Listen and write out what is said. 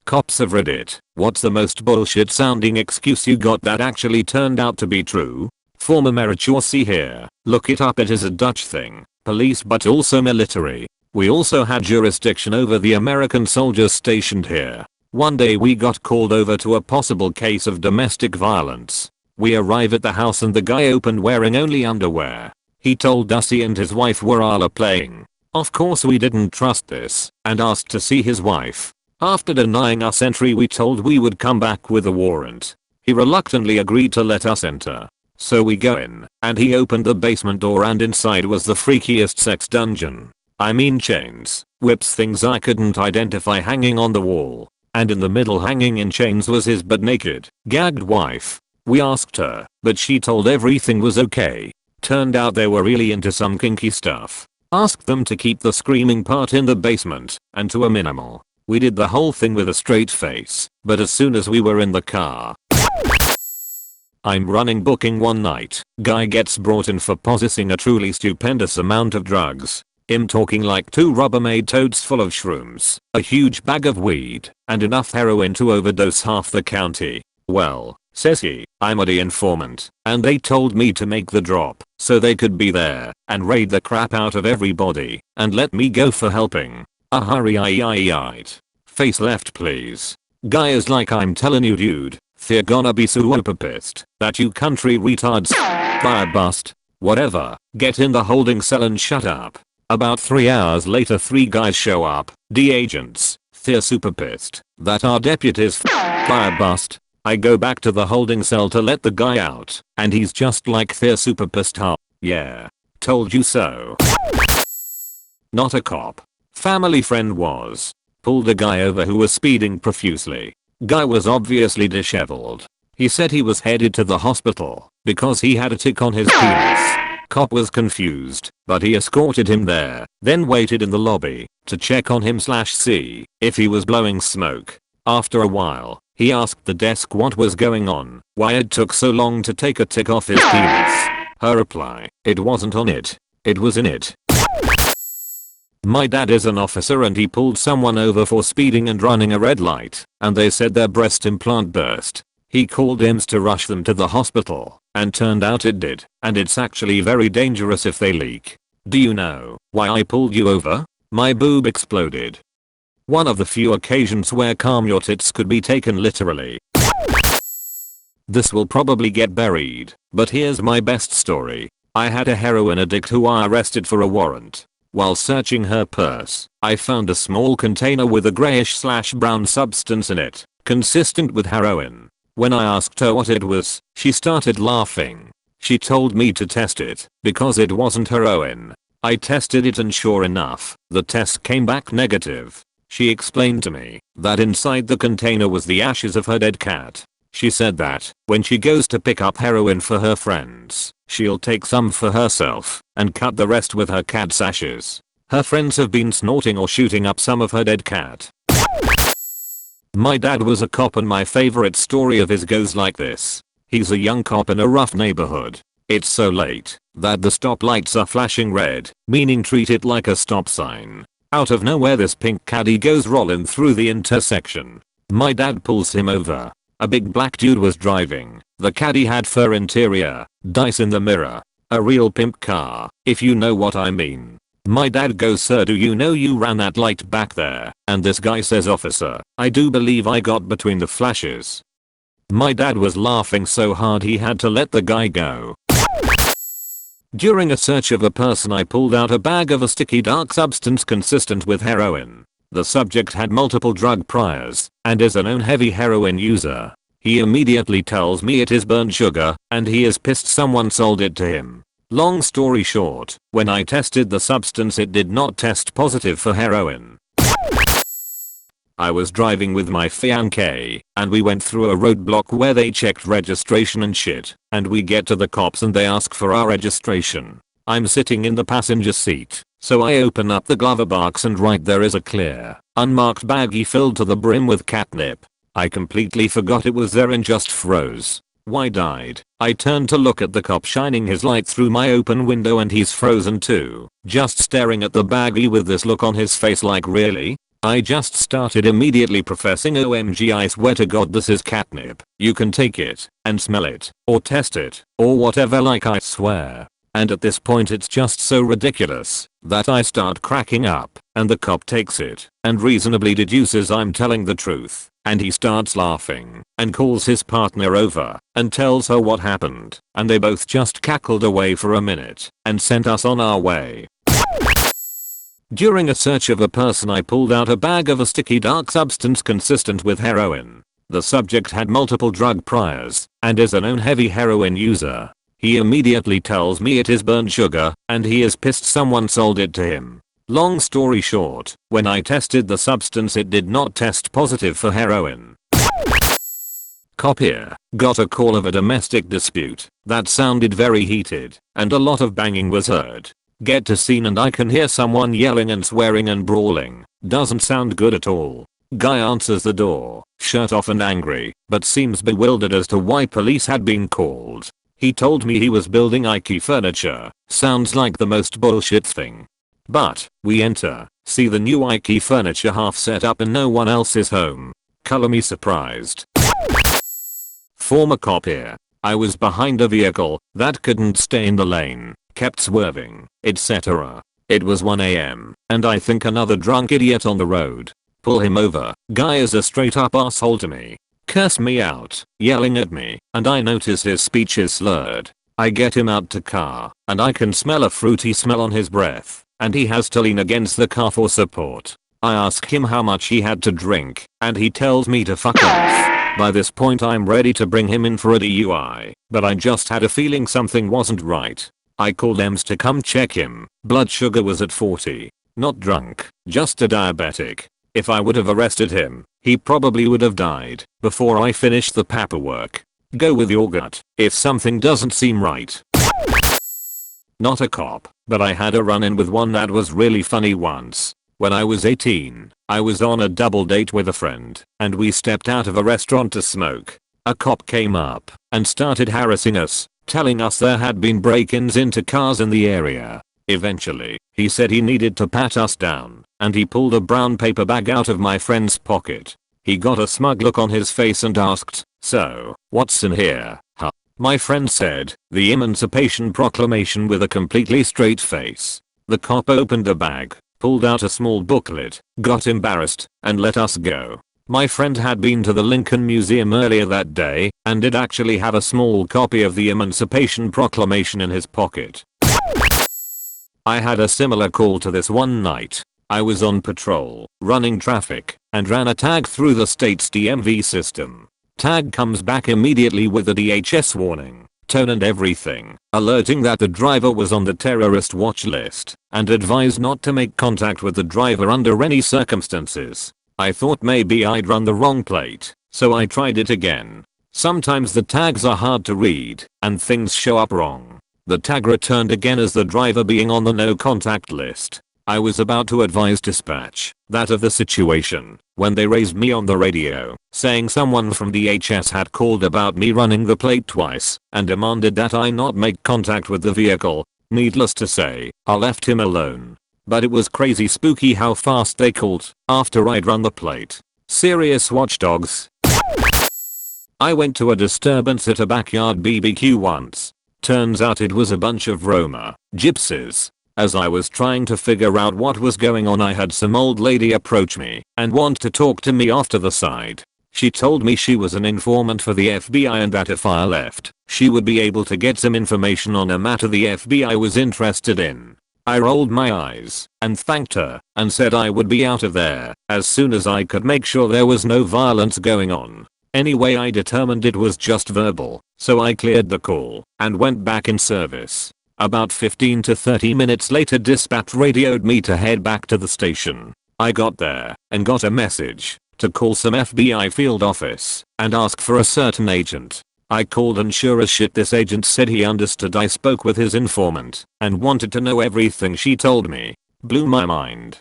Cops have read it. What's the most bullshit sounding excuse you got that actually turned out to be true? Former Marechaussee here. Look it up, it is a Dutch thing. Police but also military. We also had jurisdiction over the American soldiers stationed here. One day we got called over to a possible case of domestic violence. We arrive at the house and the guy opened wearing only underwear. He told us he and his wife were all playing. Of course we didn't trust this and asked to see his wife. After denying us entry we told we would come back with a warrant. He reluctantly agreed to let us enter. So we go in and he opened the basement door and inside was the freakiest sex dungeon. I mean chains, whips, things I couldn't identify hanging on the wall. And in the middle hanging in chains was his butt naked, gagged wife. We asked her, but she told everything was okay. Turned out they were really into some kinky stuff. Asked them to keep the screaming part in the basement and to a minimal. We did the whole thing with a straight face, but as soon as we were in the car. I'm running booking one night. Guy gets brought in for possessing a truly stupendous amount of drugs. Him talking like 2 Rubbermaid totes full of shrooms, a huge bag of weed, and enough heroin to overdose half the county. Well, says he, I'm the informant, and they told me to make the drop so they could be there and raid the crap out of everybody and let me go for helping. Hurry. Face left please. Guy is like, I'm telling you dude, they're gonna be super pissed that you country retards fire bust. Whatever, get in the holding cell and shut up. About 3 hours later 3 guys show up, D agents. They're super pissed that our deputies fire bust. I go back to the holding cell to let the guy out and he's just like, they're super pissed huh? Yeah. Told you so. Not a cop. Family friend was. Pulled a guy over who was speeding profusely. Guy was obviously disheveled. He said he was headed to the hospital because he had a tick on his penis. Cop was confused, but he escorted him there, then waited in the lobby to check on him / see if he was blowing smoke. After a while, he asked the desk what was going on, why it took so long to take a tick off his penis. Her reply, it wasn't on it, it was in it. My dad is an officer and he pulled someone over for speeding and running a red light, and they said their breast implant burst. He called EMS to rush them to the hospital, and turned out it did, and it's actually very dangerous if they leak. Do you know why I pulled you over? My boob exploded. One of the few occasions where calm your tits could be taken literally. This will probably get buried, but here's my best story. I had a heroin addict who I arrested for a warrant. While searching her purse, I found a small container with a grayish/brown substance in it, consistent with heroin. When I asked her what it was, she started laughing. She told me to test it, because it wasn't heroin. I tested it and sure enough, the test came back negative. She explained to me that inside the container was the ashes of her dead cat. She said that when she goes to pick up heroin for her friends, she'll take some for herself and cut the rest with her cat's ashes. Her friends have been snorting or shooting up some of her dead cat. My dad was a cop and my favorite story of his goes like this. He's a young cop in a rough neighborhood. It's so late that the stoplights are flashing red, meaning treat it like a stop sign. Out of nowhere this pink caddy goes rolling through the intersection. My dad pulls him over. A big black dude was driving. The caddy had fur interior, dice in the mirror. A real pimp car, if you know what I mean. My dad goes, sir, do you know you ran that light back there? And this guy says, officer, I do believe I got between the flashes. My dad was laughing so hard he had to let the guy go. During a search of a person I pulled out a bag of a sticky dark substance consistent with heroin. The subject had multiple drug priors and is a known heavy heroin user. He immediately tells me it is burnt sugar and he is pissed someone sold it to him. Long story short, when I tested the substance it did not test positive for heroin. I was driving with my fiancée and we went through a roadblock where they checked registration and shit, and we get to the cops and they ask for our registration. I'm sitting in the passenger seat, so I open up the glove box and right there is a clear, unmarked baggie filled to the brim with catnip. I completely forgot it was there and just froze. Wide-eyed, I turned to look at the cop shining his light through my open window and he's frozen too, just staring at the baggie with this look on his face like, really? I just started immediately professing, OMG, I swear to God this is catnip. You can take it and smell it or test it or whatever, like I swear. And at this point it's just so ridiculous that I start cracking up, and the cop takes it and reasonably deduces I'm telling the truth, and he starts laughing and calls his partner over and tells her what happened, and they both just cackled away for a minute and sent us on our way. During a search of a person, I pulled out a bag of a sticky dark substance consistent with heroin. The subject had multiple drug priors and is a known heavy heroin user. He immediately tells me it is burnt sugar and he is pissed someone sold it to him. Long story short, when I tested the substance it did not test positive for heroin. Cop here. Got a call of a domestic dispute that sounded very heated and a lot of banging was heard. Get to scene and I can hear someone yelling and swearing and brawling. Doesn't sound good at all. Guy answers the door, shirt off and angry, but seems bewildered as to why police had been called. He told me he was building IKEA furniture. Sounds like the most bullshit thing. But, we enter, see the new IKEA furniture half set up and no one else is home. Color me surprised. Former cop here. I was behind a vehicle that couldn't stay in the lane, kept swerving, etc. It was 1 AM, and I think another drunk idiot on the road. Pull him over. Guy is a straight up asshole to me. Curse me out, yelling at me, and I notice his speech is slurred. I get him out to car, and I can smell a fruity smell on his breath, and he has to lean against the car for support. I ask him how much he had to drink, and he tells me to fuck off. By this point I'm ready to bring him in for a DUI, but I just had a feeling something wasn't right. I called EMS to come check him. Blood sugar was at 40. Not drunk, just a diabetic. If I would have arrested him, he probably would have died before I finished the paperwork. Go with your gut if something doesn't seem right. Not a cop, but I had a run-in with one that was really funny once. When I was 18, I was on a double date with a friend, and we stepped out of a restaurant to smoke. A cop came up and started harassing us, telling us there had been break-ins into cars in the area. Eventually, he said he needed to pat us down, and he pulled a brown paper bag out of my friend's pocket. He got a smug look on his face and asked, "So, what's in here, huh?" My friend said, "The Emancipation Proclamation," with a completely straight face. The cop opened the bag, pulled out a small booklet, got embarrassed, and let us go. My friend had been to the Lincoln Museum earlier that day, and did actually have a small copy of the Emancipation Proclamation in his pocket. I had a similar call to this one night. I was on patrol, running traffic, and ran a tag through the state's DMV system. Tag comes back immediately with a DHS warning, tone and everything, alerting that the driver was on the terrorist watch list, and advised not to make contact with the driver under any circumstances. I thought maybe I'd run the wrong plate, so I tried it again. Sometimes the tags are hard to read, and things show up wrong. The tag returned again as the driver being on the no contact list. I was about to advise dispatch that of the situation when they raised me on the radio, saying someone from DHS had called about me running the plate twice and demanded that I not make contact with the vehicle. Needless to say, I left him alone. But it was crazy spooky how fast they called after I'd run the plate. Serious watchdogs. I went to a disturbance at a backyard BBQ once. Turns out it was a bunch of Roma gypsies. As I was trying to figure out what was going on, I had some old lady approach me and want to talk to me off to the side. She told me she was an informant for the FBI and that if I left, she would be able to get some information on a matter the FBI was interested in. I rolled my eyes and thanked her and said I would be out of there as soon as I could make sure there was no violence going on. Anyway, I determined it was just verbal, so I cleared the call and went back in service. About 15 to 30 minutes later, dispatch radioed me to head back to the station. I got there and got a message to call some FBI field office and ask for a certain agent. I called and sure as shit this agent said he understood I spoke with his informant and wanted to know everything she told me. Blew my mind.